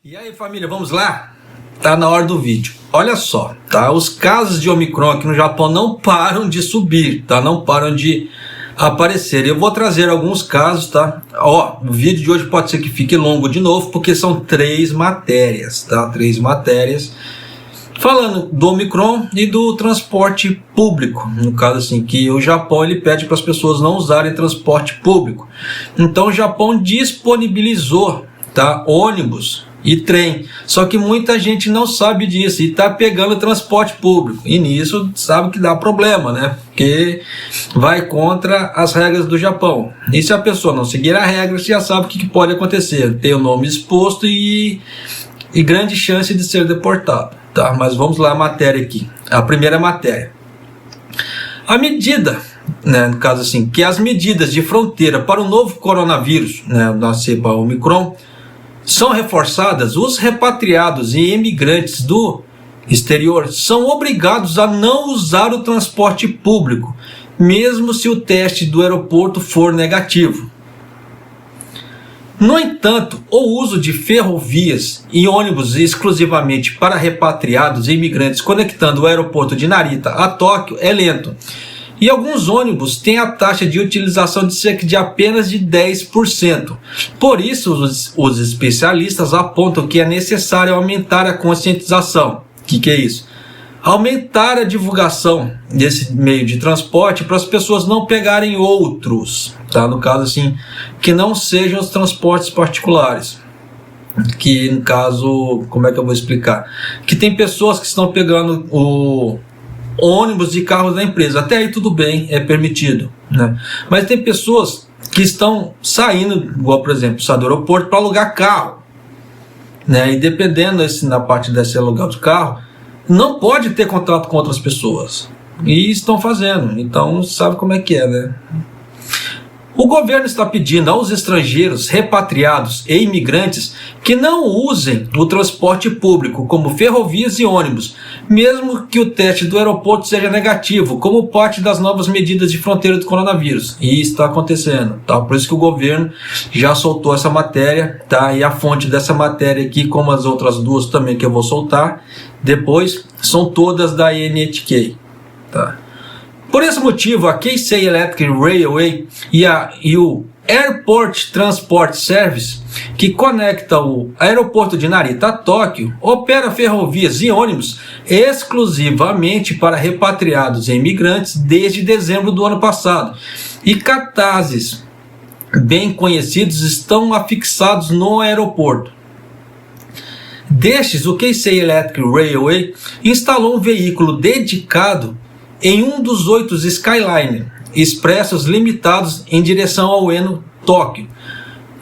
E aí, família, vamos lá? Tá na hora do vídeo. Olha só, tá? Os casos de Omicron aqui no Japão não param de subir, tá? Não param de aparecer. Eu vou trazer alguns casos, tá? Ó, o vídeo de hoje pode ser que fique longo de novo, porque são 3 matérias, tá? 3 matérias falando do Omicron e do transporte público. No caso assim, que o Japão ele pede para as pessoas não usarem transporte público. Então o Japão disponibilizou, tá, ônibus e trem, só que muita gente não sabe disso e está pegando transporte público, e nisso sabe que dá problema, né? Porque vai contra as regras do Japão, e se a pessoa não seguir a regra, você já sabe o que pode acontecer: ter o nome exposto e grande chance de ser deportado, tá? Mas vamos lá, a matéria aqui, a primeira matéria. A medida, né, no caso assim, que as medidas de fronteira para o novo coronavírus, né, da cepa Omicron, são reforçadas. Os repatriados e imigrantes do exterior são obrigados a não usar o transporte público, mesmo se o teste do aeroporto for negativo. No entanto, o uso de ferrovias e ônibus exclusivamente para repatriados e imigrantes conectando o aeroporto de Narita a Tóquio é lento. E alguns ônibus têm a taxa de utilização de cerca de apenas de 10%. Por isso, os especialistas apontam que é necessário aumentar a conscientização. O que é isso? Aumentar a divulgação desse meio de transporte para as pessoas não pegarem outros, tá? No caso assim, que não sejam os transportes particulares. Que no caso, como é que eu vou explicar? Que tem pessoas que estão pegando o ônibus e carros da empresa, até aí tudo bem, é permitido, né? Mas tem pessoas que estão saindo, igual por exemplo, do aeroporto para alugar carro, né? E dependendo na parte desse aluguel de carro, não pode ter contato com outras pessoas, e estão fazendo, então sabe como é que é, né? O governo está pedindo aos estrangeiros, repatriados e imigrantes que não usem o transporte público, como ferrovias e ônibus, mesmo que o teste do aeroporto seja negativo, como parte das novas medidas de fronteira do coronavírus. E isso está acontecendo, tá? Por isso que o governo já soltou essa matéria, tá? E a fonte dessa matéria aqui, como as outras duas também que eu vou soltar depois, são todas da NHK, tá? Por esse motivo, a Keisei Electric Railway e o Airport Transport Service, que conecta o aeroporto de Narita a Tóquio, opera ferrovias e ônibus exclusivamente para repatriados e imigrantes desde dezembro do ano passado. E cartazes bem conhecidos estão afixados no aeroporto. Destes, o Keisei Electric Railway instalou um veículo dedicado em um dos 8 Skyliner expressos limitados em direção ao Ueno, Tóquio.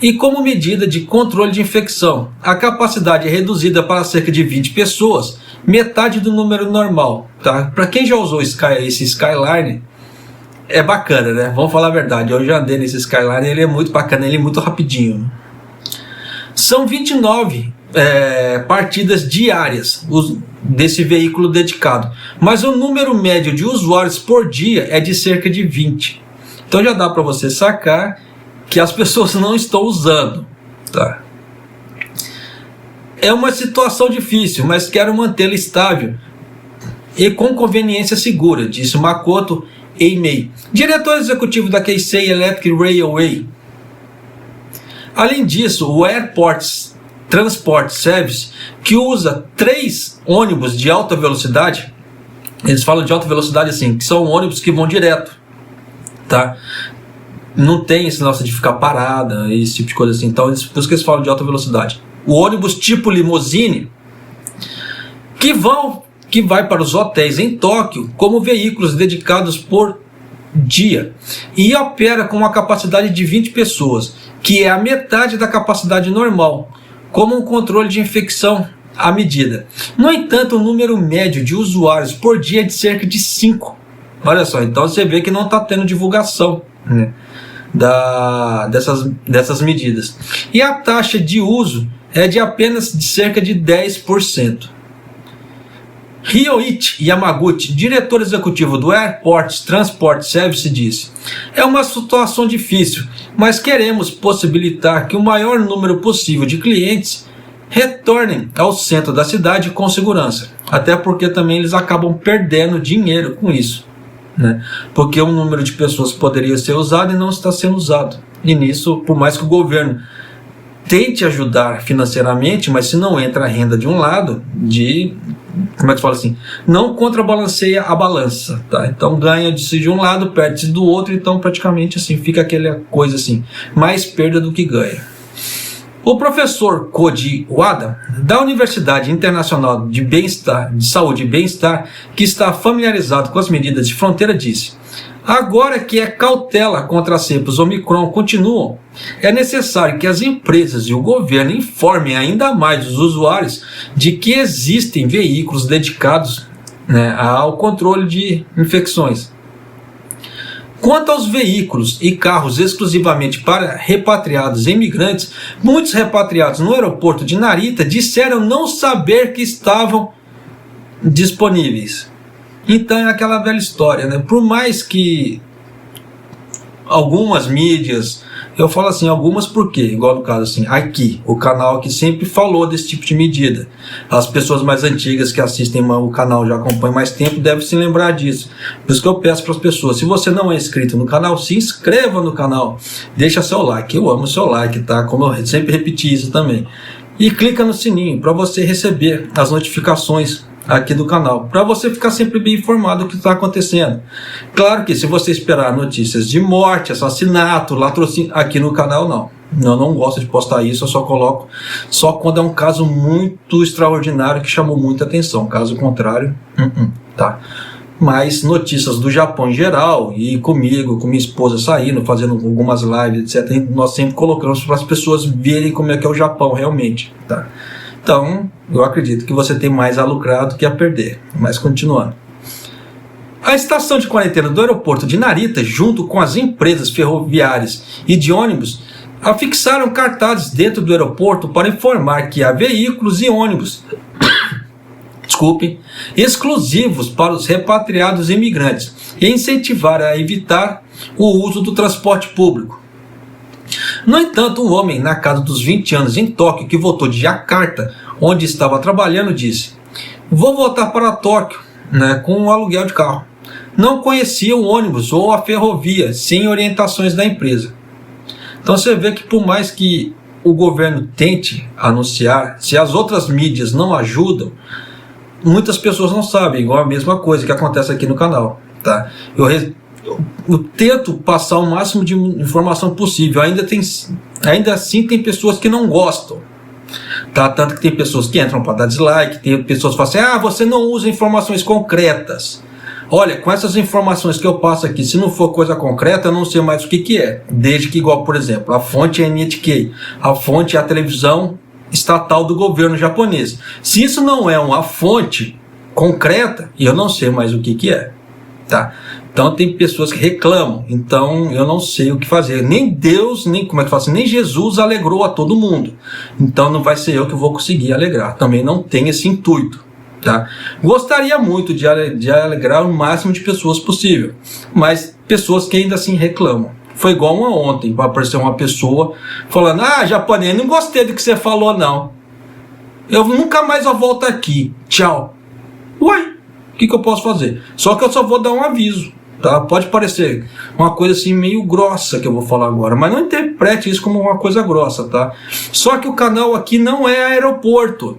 E como medida de controle de infecção, a capacidade é reduzida para cerca de 20 pessoas, metade do número normal, tá? Para quem já usou esse Skyliner, é bacana, né? Vamos falar a verdade, eu já andei nesse Skyliner, ele é muito bacana, ele é muito rapidinho. São 29 partidas diárias desse veículo dedicado, mas o número médio de usuários por dia é de cerca de 20. Então já dá para você sacar que as pessoas não estão usando, tá? É uma situação difícil, mas quero mantê-la estável e com conveniência segura, disse Makoto Eimei, diretor executivo da Keisei Electric Railway. Além disso, o Airport Transport Service, que usa 3 ônibus de alta velocidade, eles falam de alta velocidade assim, que são ônibus que vão direto, tá? Não tem esse negócio de ficar parada, esse tipo de coisa assim, então por isso que eles falam de alta velocidade. O ônibus tipo limousine, que vai para os hotéis em Tóquio como veículos dedicados por dia, e opera com uma capacidade de 20 pessoas, que é a metade da capacidade normal, como um controle de infecção à medida. No entanto, o número médio de usuários por dia é de cerca de 5. Olha só, então você vê que não está tendo divulgação, né, dessas medidas. E a taxa de uso é de apenas de cerca de 10%. Ryoichi Yamaguchi, diretor executivo do Airport Transport Service, disse: é uma situação difícil, mas queremos possibilitar que o maior número possível de clientes retornem ao centro da cidade com segurança. Até porque também eles acabam perdendo dinheiro com isso, né? Porque o número de pessoas poderia ser usado e não está sendo usado. E nisso, por mais que o governo tente ajudar financeiramente, mas se não entra a renda de um lado, como é que fala assim? Não contrabalanceia a balança, tá? Então ganha-se de um lado, perde-se do outro, então praticamente assim fica aquela coisa assim, mais perda do que ganha. O professor Koji Wada, da Universidade Internacional de Saúde e Bem-Estar, que está familiarizado com as medidas de fronteira, disse: agora que a cautela contra as cepas Omicron continuam, é necessário que as empresas e o governo informem ainda mais os usuários de que existem veículos dedicados, né, ao controle de infecções. Quanto aos veículos e carros exclusivamente para repatriados e imigrantes, muitos repatriados no aeroporto de Narita disseram não saber que estavam disponíveis. Então é aquela velha história, né? Por mais que algumas mídias, eu falo assim, algumas porque, igual no caso assim, aqui, o canal que sempre falou desse tipo de medida. As pessoas mais antigas que assistem o canal, já acompanham mais tempo, devem se lembrar disso. Por isso que eu peço para as pessoas, se você não é inscrito no canal, se inscreva no canal, deixa seu like, eu amo seu like, tá? Como eu sempre repeti isso também. E clica no sininho para você receber as notificações aqui do canal, para você ficar sempre bem informado do que está acontecendo. Claro que se você esperar notícias de morte, assassinato, latrocínio, aqui no canal não. Eu não gosto de postar isso, eu só coloco só quando é um caso muito extraordinário que chamou muita atenção. Caso contrário, tá? Mas notícias do Japão em geral, e comigo, com minha esposa saindo, fazendo algumas lives, etc., nós sempre colocamos para as pessoas verem como é que é o Japão realmente, tá? Então, eu acredito que você tem mais a lucrar do que a perder. Mas continuando. A estação de quarentena do aeroporto de Narita, junto com as empresas ferroviárias e de ônibus, afixaram cartazes dentro do aeroporto para informar que há veículos e ônibus exclusivos para os repatriados e imigrantes e incentivar a evitar o uso do transporte público. No entanto, um homem na casa dos 20 anos em Tóquio, que voltou de Jakarta, onde estava trabalhando, disse: vou voltar para Tóquio, né, com um aluguel de carro. Não conhecia o ônibus ou a ferrovia, sem orientações da empresa. Então você vê que por mais que o governo tente anunciar, se as outras mídias não ajudam, muitas pessoas não sabem, igual a mesma coisa que acontece aqui no canal, tá? Eu tento passar o máximo de informação possível. Ainda assim tem pessoas que não gostam, tá? Tanto que tem pessoas que entram para dar dislike, tem pessoas que falam assim: você não usa informações concretas. Olha, com essas informações que eu passo aqui, se não for coisa concreta, eu não sei mais o que é. Desde que, igual, por exemplo, a fonte é NHK, a fonte é a televisão estatal do governo japonês. Se isso não é uma fonte concreta, eu não sei mais o que é, tá? Então tem pessoas que reclamam, então eu não sei o que fazer. Nem Deus, nem Jesus alegrou a todo mundo. Então não vai ser eu que vou conseguir alegrar. Também não tem esse intuito, tá? Gostaria muito de alegrar o máximo de pessoas possível, mas pessoas que ainda assim reclamam. Foi igual uma ontem, apareceu uma pessoa falando: japonês, não gostei do que você falou não. Eu nunca mais volto aqui. Tchau. Uai, o que eu posso fazer? Só que eu só vou dar um aviso. Tá? Pode parecer uma coisa assim meio grossa que eu vou falar agora, mas não interprete isso como uma coisa grossa, tá? Só que o canal aqui não é aeroporto.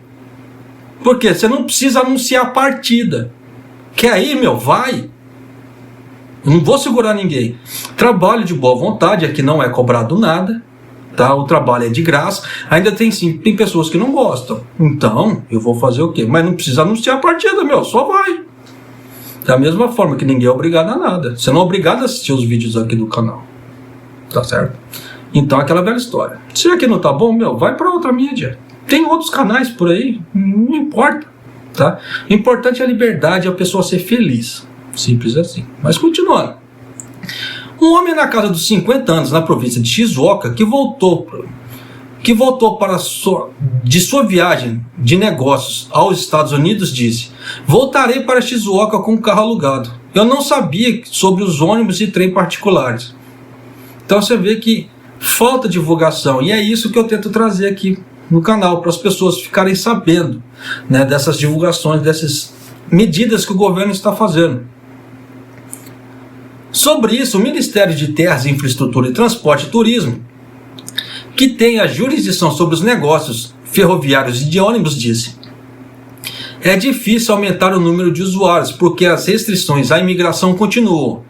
Por quê? Você não precisa anunciar a partida. Quer ir, vai. Eu não vou segurar ninguém. Trabalho de boa vontade, aqui não é cobrado nada, tá? O trabalho é de graça. Ainda tem pessoas que não gostam. Então, eu vou fazer o quê? Mas não precisa anunciar a partida, só vai. Da mesma forma que ninguém é obrigado a nada. Você não é obrigado a assistir os vídeos aqui do canal. Tá certo? Então, aquela velha história. Se aqui não tá bom, vai para outra mídia. Tem outros canais por aí. Não importa. Tá? O importante é a liberdade e a pessoa ser feliz. Simples assim. Mas continuando. Um homem na casa dos 50 anos, na província de Shizuoka, que voltou de sua viagem de negócios aos Estados Unidos, disse: voltarei para Shizuoka com um carro alugado. Eu não sabia sobre os ônibus e trem particulares. Então você vê que falta divulgação, e é isso que eu tento trazer aqui no canal, para as pessoas ficarem sabendo, né, dessas divulgações, dessas medidas que o governo está fazendo. Sobre isso, o Ministério de Terras, Infraestrutura e Transporte e Turismo, que tem a jurisdição sobre os negócios ferroviários e de ônibus, disse: é difícil aumentar o número de usuários porque as restrições à imigração continuam,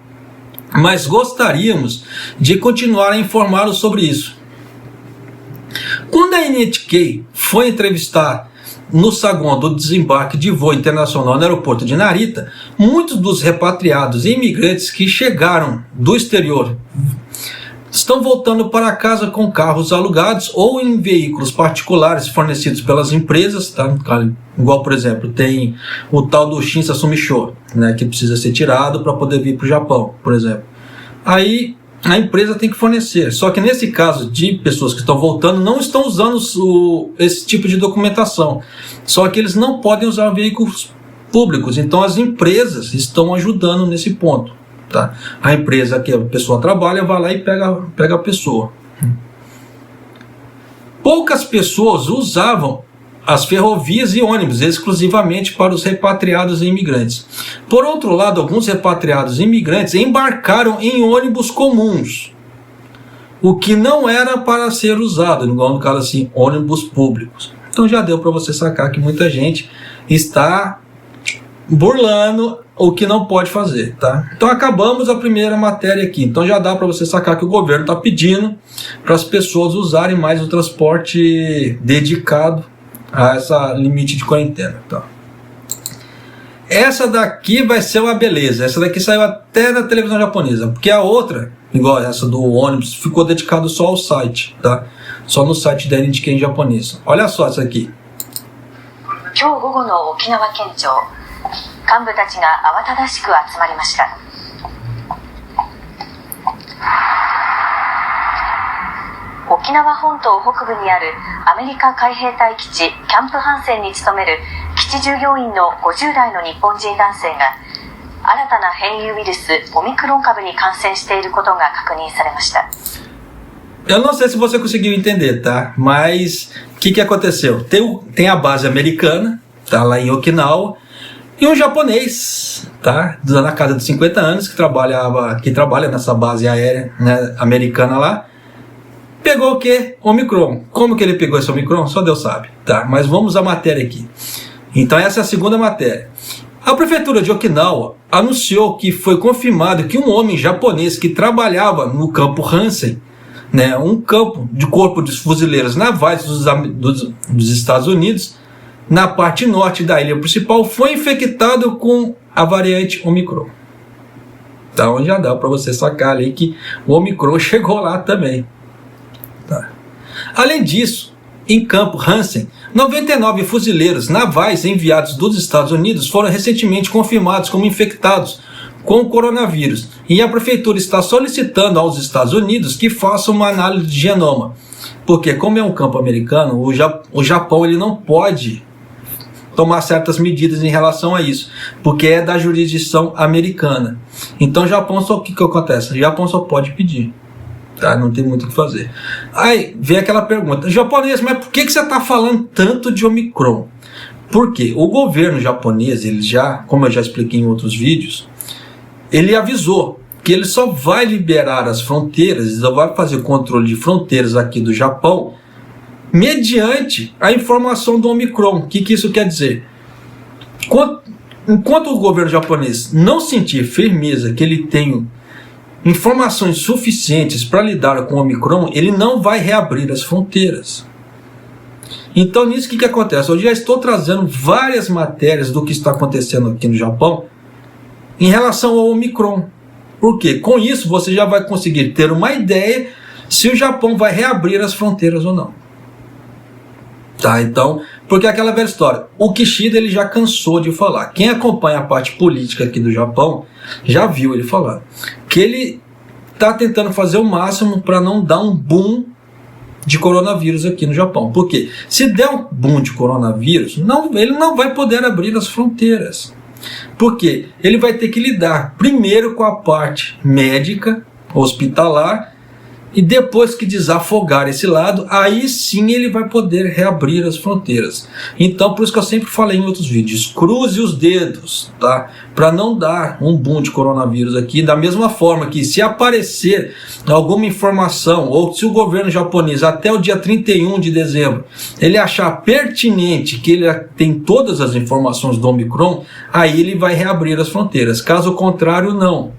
mas gostaríamos de continuar a informá-los sobre isso. Quando a NHK foi entrevistar no saguão do desembarque de voo internacional no aeroporto de Narita, muitos dos repatriados e imigrantes que chegaram do exterior estão voltando para casa com carros alugados ou em veículos particulares fornecidos pelas empresas, tá? Igual, por exemplo, tem o tal do Shinsa Sumisho, né, que precisa ser tirado para poder vir para o Japão, por exemplo. Aí a empresa tem que fornecer, só que nesse caso de pessoas que estão voltando, não estão usando esse tipo de documentação, só que eles não podem usar veículos públicos, então as empresas estão ajudando nesse ponto. Tá? A empresa que a pessoa trabalha vai lá e pega a pessoa. Poucas pessoas usavam as ferrovias e ônibus exclusivamente para os repatriados e imigrantes. Por outro lado, alguns repatriados e imigrantes embarcaram em ônibus comuns, o que não era para ser usado, igual no caso assim, ônibus públicos. Então já deu para você sacar que muita gente está burlando o que não pode fazer, tá? Então acabamos a primeira matéria aqui. Então já dá para você sacar que o governo está pedindo para as pessoas usarem mais o transporte dedicado a essa limite de quarentena, tá? Essa daqui vai ser uma beleza. Essa daqui saiu até na televisão japonesa, porque a outra, igual essa do ônibus, ficou dedicado só ao site, tá? Só no site da NHK em japonês. Olha só essa aqui. 今日午後の沖縄県庁、幹部たちが慌ただしく集まりました。沖縄本島北部にあるアメリカ海兵隊基地キャンプハンセンに勤める基地従業員の50代の日本人男性が新たな変異ウイルスオミクロン株に感染していることが確認されました。Eu não sei se você conseguiu entender, tá? Mas o que aconteceu? Tem a base americana, tá, lá em Okinawa, e um japonês, tá, na casa de 50 anos, que trabalha nessa base aérea, né, americana lá, pegou o quê? Omicron. Como que ele pegou esse Omicron? Só Deus sabe, tá? Mas vamos à matéria aqui. Então essa é a segunda matéria. A prefeitura de Okinawa anunciou que foi confirmado que um homem japonês que trabalhava no campo Hansen, né, um campo de corpo de fuzileiros navais dos Estados Unidos, na parte norte da ilha principal, foi infectado com a variante Omicron. Então já dá para você sacar ali que o Omicron chegou lá também. Tá. Além disso, em campo Hansen, 99 fuzileiros navais enviados dos Estados Unidos foram recentemente confirmados como infectados com o coronavírus, e a prefeitura está solicitando aos Estados Unidos que façam uma análise de genoma, porque como é um campo americano, o Japão ele não pode tomar certas medidas em relação a isso, porque é da jurisdição americana. Então o Japão o que acontece? O Japão só pode pedir, tá? Não tem muito o que fazer. Aí vem aquela pergunta: japonês, mas por que você está falando tanto de Omicron? Porque o governo japonês, ele já, como eu já expliquei em outros vídeos, ele avisou que ele só vai liberar as fronteiras, só vai fazer controle de fronteiras aqui do Japão mediante a informação do Omicron. O que isso quer dizer? Enquanto o governo japonês não sentir firmeza que ele tem informações suficientes para lidar com o Omicron, ele não vai reabrir as fronteiras. Então nisso o que acontece? Eu já estou trazendo várias matérias do que está acontecendo aqui no Japão em relação ao Omicron. Por quê? Com isso você já vai conseguir ter uma ideia se o Japão vai reabrir as fronteiras ou não. Tá, então, porque é aquela velha história. O Kishida ele já cansou de falar. Quem acompanha a parte política aqui do Japão já viu ele falar que ele está tentando fazer o máximo para não dar um boom de coronavírus aqui no Japão. Por quê? Se der um boom de coronavírus, ele não vai poder abrir as fronteiras. Porque ele vai ter que lidar primeiro com a parte médica, hospitalar, E depois que desafogar esse lado, aí sim ele vai poder reabrir as fronteiras. Então, por isso que eu sempre falei em outros vídeos, cruze os dedos, tá? Para não dar um boom de coronavírus aqui. Da mesma forma que se aparecer alguma informação, ou se o governo japonês até o dia 31 de dezembro, ele achar pertinente que ele tem todas as informações do Omicron, aí ele vai reabrir as fronteiras. Caso contrário, não.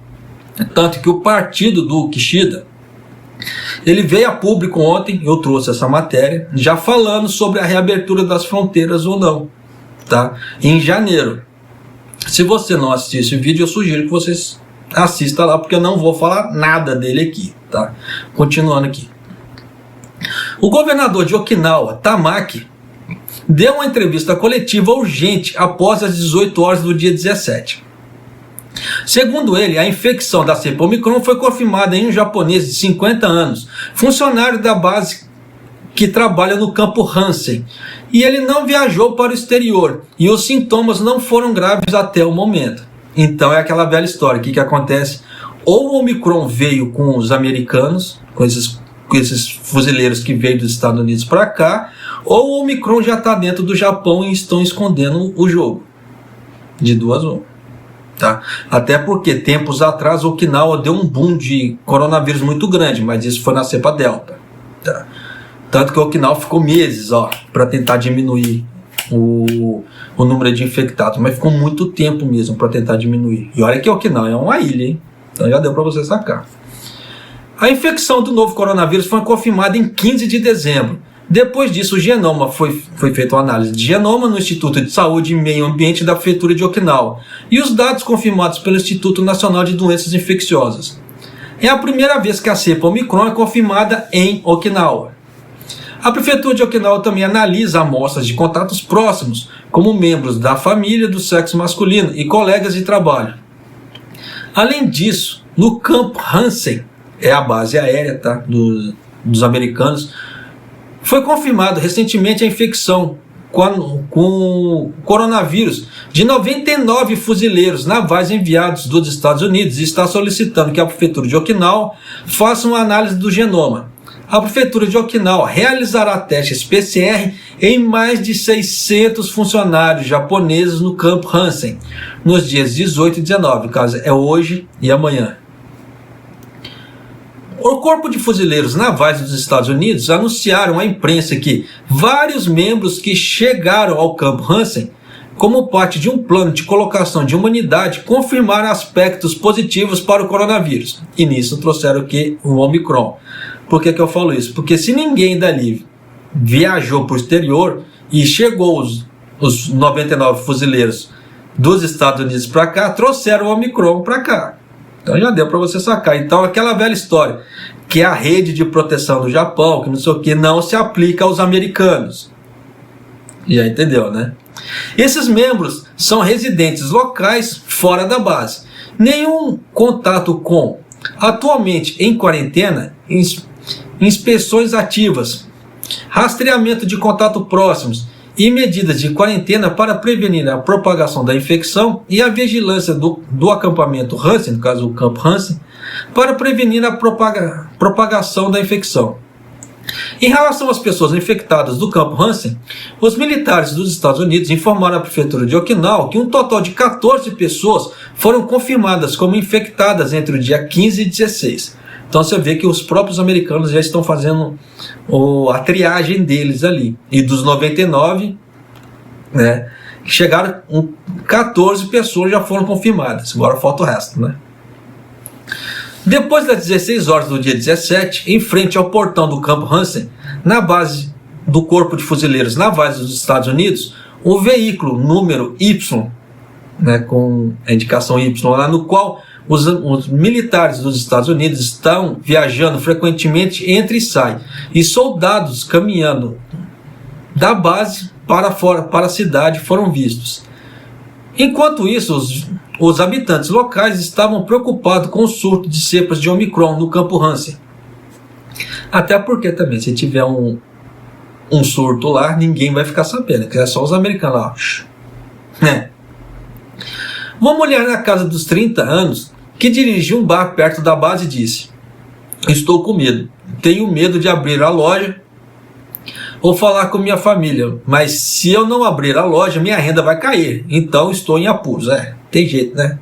Tanto que o partido do Kishida, ele veio a público ontem, eu trouxe essa matéria, já falando sobre a reabertura das fronteiras ou não, tá? Em janeiro. Se você não assistiu esse vídeo, eu sugiro que vocês assistam lá, porque eu não vou falar nada dele aqui, tá? Continuando aqui. O governador de Okinawa, Tamaki, deu uma entrevista coletiva urgente após as 18 horas do dia 17. Segundo ele, a infecção da cepa Omicron foi confirmada em um japonês de 50 anos, funcionário da base que trabalha no campo Hansen, e ele não viajou para o exterior, e os sintomas não foram graves até o momento. Então é aquela velha história, o que acontece? Ou o Omicron veio com os americanos, com esses fuzileiros que veio dos Estados Unidos para cá, ou o Omicron já está dentro do Japão e estão escondendo o jogo. De duas uma. Tá? Até porque tempos atrás Okinawa deu um boom de coronavírus muito grande, mas isso foi na cepa Delta. Tá? Tanto que Okinawa ficou meses para tentar diminuir o número de infectados, mas ficou muito tempo mesmo para tentar diminuir. E olha que Okinawa é uma ilha, hein? Então já deu para você sacar. A infecção do novo coronavírus foi confirmada em 15 de dezembro. Depois disso, o genoma foi feita uma análise de genoma no Instituto de Saúde e Meio Ambiente da Prefeitura de Okinawa e os dados confirmados pelo Instituto Nacional de Doenças Infecciosas. É a primeira vez que a cepa Omicron é confirmada em Okinawa. A Prefeitura de Okinawa também analisa amostras de contatos próximos, como membros da família do sexo masculino e colegas de trabalho. Além disso, no campo Hansen, é a base aérea, tá, dos americanos, foi confirmado recentemente a infecção com coronavírus de 99 fuzileiros navais enviados dos Estados Unidos e está solicitando que a Prefeitura de Okinawa faça uma análise do genoma. A Prefeitura de Okinawa realizará testes PCR em mais de 600 funcionários japoneses no campo Hansen, nos dias 18 e 19, caso é hoje e amanhã. O Corpo de Fuzileiros Navais dos Estados Unidos anunciaram à imprensa que vários membros que chegaram ao campo Hansen como parte de um plano de colocação de uma unidade confirmaram aspectos positivos para o coronavírus. E nisso trouxeram o que? O Omicron. Por que eu falo isso? Porque se ninguém dali viajou para o exterior e chegou os 99 fuzileiros dos Estados Unidos para cá, trouxeram o Omicron para cá. Então já deu para você sacar. Então aquela velha história, que a rede de proteção do Japão, que não sei o que, não se aplica aos americanos. Já entendeu, né? Esses membros são residentes locais fora da base. Nenhum contato com, atualmente em quarentena, inspeções ativas, rastreamento de contato próximos e medidas de quarentena para prevenir a propagação da infecção e a vigilância do acampamento Hansen, no caso o campo Hansen, para prevenir a propagação da infecção. Em relação às pessoas infectadas do campo Hansen, os militares dos Estados Unidos informaram à Prefeitura de Okinawa que um total de 14 pessoas foram confirmadas como infectadas entre o dia 15 e 16. Então você vê que os próprios americanos já estão fazendo a triagem deles ali. E dos 99, né, chegaram 14 pessoas já foram confirmadas. Agora falta o resto, né? Depois das 16 horas do dia 17, em frente ao portão do campo Hansen, na base do Corpo de Fuzileiros Navais dos Estados Unidos, o veículo número Y, né, com a indicação Y lá, no qual os militares dos Estados Unidos estão viajando frequentemente, entra e sai, e soldados caminhando da base para fora, para a cidade, foram vistos. Enquanto isso, os habitantes locais estavam preocupados com o surto de cepas de Omicron no campo Hansen. Até porque também, se tiver um surto lá, ninguém vai ficar sabendo, que é só os americanos lá. É. Uma mulher na casa dos 30 anos, que dirigia um bar perto da base, disse: estou com medo. Tenho medo de abrir a loja ou falar com minha família, mas se eu não abrir a loja, minha renda vai cair. Então estou em apuros. Tem jeito, né?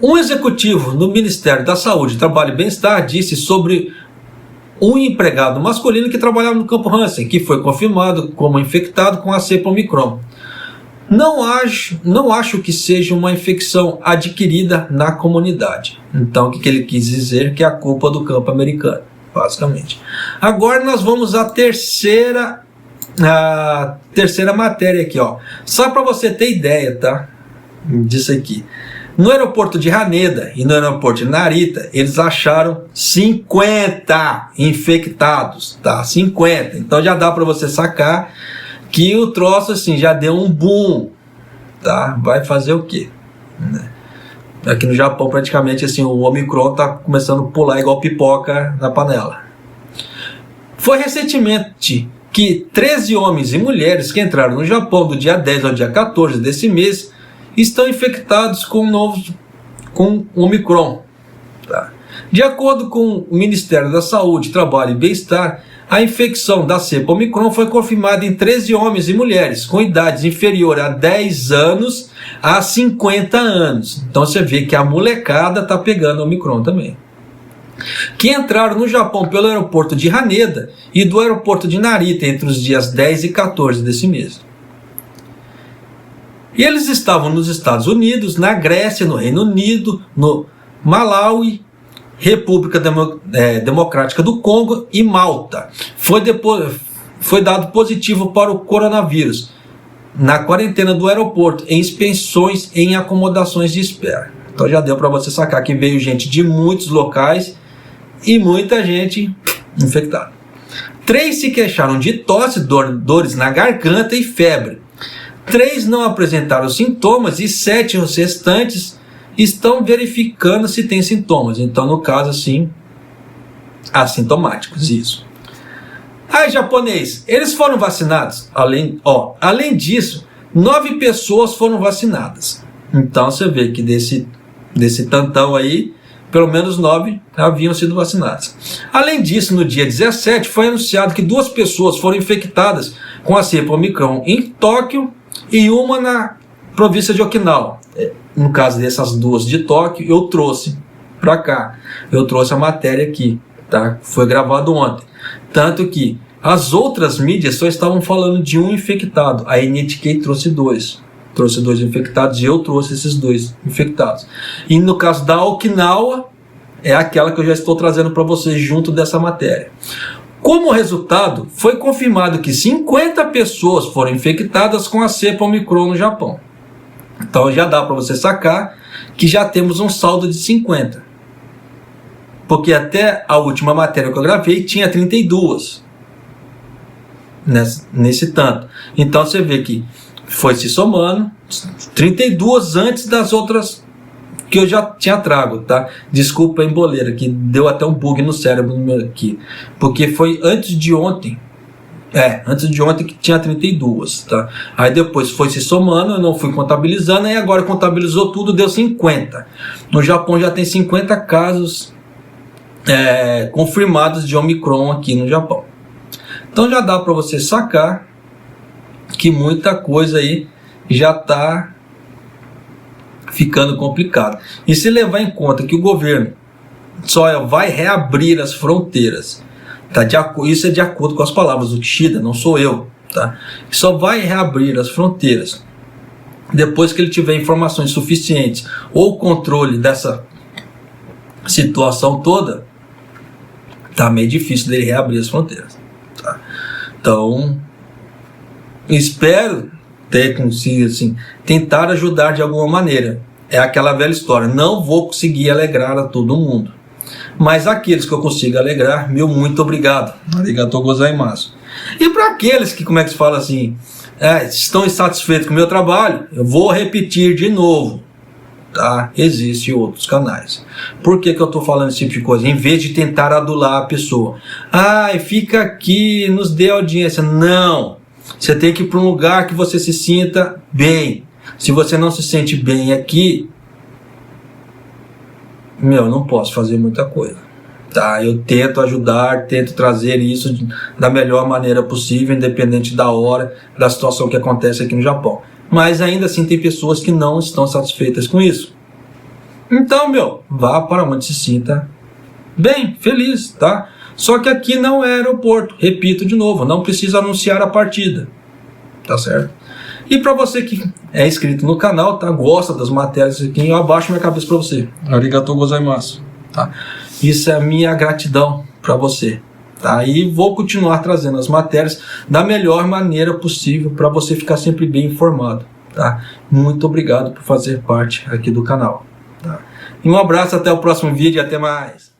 Um executivo no Ministério da Saúde, Trabalho e Bem-Estar disse sobre um empregado masculino que trabalhava no Campo Hansen, que foi confirmado como infectado com a cepa Omicron. Não acho que seja uma infecção adquirida na comunidade. Então, o que ele quis dizer? Que é a culpa do campo americano, basicamente. Agora nós vamos à terceira matéria aqui, ó. Só para você ter ideia, tá? Disso aqui. No aeroporto de Haneda e no aeroporto de Narita, eles acharam 50 infectados, tá? 50. Então já dá para você sacar que o troço assim já deu um boom, tá? Vai fazer o quê? Aqui no Japão praticamente assim o Omicron tá começando a pular igual pipoca na panela. Foi recentemente que 13 homens e mulheres que entraram no Japão do dia 10 ao dia 14 desse mês estão infectados com Omicron. Tá? De acordo com o Ministério da Saúde, Trabalho e Bem-Estar, a infecção da cepa Omicron foi confirmada em 13 homens e mulheres com idades inferiores a 10 anos a 50 anos. Então você vê que a molecada está pegando Omicron também. Que entraram no Japão pelo aeroporto de Haneda e do aeroporto de Narita entre os dias 10 e 14 desse mês. E eles estavam nos Estados Unidos, na Grécia, no Reino Unido, no Malawi, República Democrática do Congo e Malta. Foi dado positivo para o coronavírus na quarentena do aeroporto, em inspeções em acomodações de espera. Então já deu para você sacar que veio gente de muitos locais e muita gente infectada. 3 se queixaram de tosse, dores na garganta e febre. 3 não apresentaram sintomas e 7 os restantes estão verificando se tem sintomas. Então, no caso, assim, assintomáticos, isso. Aí, japonês, eles foram vacinados. Além disso, 9 pessoas foram vacinadas. Então, você vê que desse tantão aí, pelo menos 9 haviam sido vacinadas. Além disso, no dia 17, foi anunciado que 2 pessoas foram infectadas com a cepa Omicron em Tóquio e uma na província de Okinawa. No caso dessas 2 de Tóquio, eu trouxe para cá. Eu trouxe a matéria aqui, tá? Foi gravado ontem. Tanto que as outras mídias só estavam falando de um infectado. A NHK trouxe 2. Trouxe 2 infectados e eu trouxe esses 2 infectados. E no caso da Okinawa, é aquela que eu já estou trazendo para vocês junto dessa matéria. Como resultado, foi confirmado que 50 pessoas foram infectadas com a cepa Omicron no Japão. Então já dá para você sacar que já temos um saldo de 50. Porque até a última matéria que eu gravei tinha 32. Nesse tanto. Então você vê que foi se somando 32 antes das outras que eu já tinha trago, tá? Desculpa a emboleira, que deu até um bug no cérebro aqui. Porque foi antes de ontem. Antes de ontem que tinha 32, tá? Aí depois foi se somando, eu não fui contabilizando, e agora contabilizou tudo, deu 50. No Japão já tem 50 casos confirmados de Omicron aqui no Japão. Então já dá para você sacar que muita coisa aí já está ficando complicado. E se levar em conta que o governo só vai reabrir as fronteiras, tá? Isso é de acordo com as palavras do Kishida, não sou eu, tá? Só vai reabrir as fronteiras depois que ele tiver informações suficientes ou controle dessa situação toda. Tá meio difícil dele reabrir as fronteiras, tá? Então espero ter conseguido assim, tentar ajudar de alguma maneira. É aquela velha história, não vou conseguir alegrar a todo mundo, mas aqueles que eu consigo alegrar, meu muito obrigado. Arigatou gozaimasu. E para aqueles que, como é que se fala assim, estão insatisfeitos com o meu trabalho, eu vou repetir de novo, tá? Existem outros canais. Por que eu estou falando esse tipo de coisa? Em vez de tentar adular a pessoa, fica aqui, nos dê audiência. Não, você tem que ir para um lugar que você se sinta bem. Se você não se sente bem aqui, eu não posso fazer muita coisa. Tá? Eu tento ajudar, tento trazer isso da melhor maneira possível, independente da hora, da situação que acontece aqui no Japão. Mas ainda assim tem pessoas que não estão satisfeitas com isso. Então, vá para onde se sinta bem, feliz, tá? Só que aqui não é aeroporto, repito de novo, não precisa anunciar a partida, tá certo? E para você que é inscrito no canal, tá? Gosta das matérias aqui, eu abaixo minha cabeça para você. Arigatou gozaimasu, tá? Isso é a minha gratidão para você, tá? E vou continuar trazendo as matérias da melhor maneira possível para você ficar sempre bem informado, tá? Muito obrigado por fazer parte aqui do canal, tá? E um abraço, até o próximo vídeo e até mais.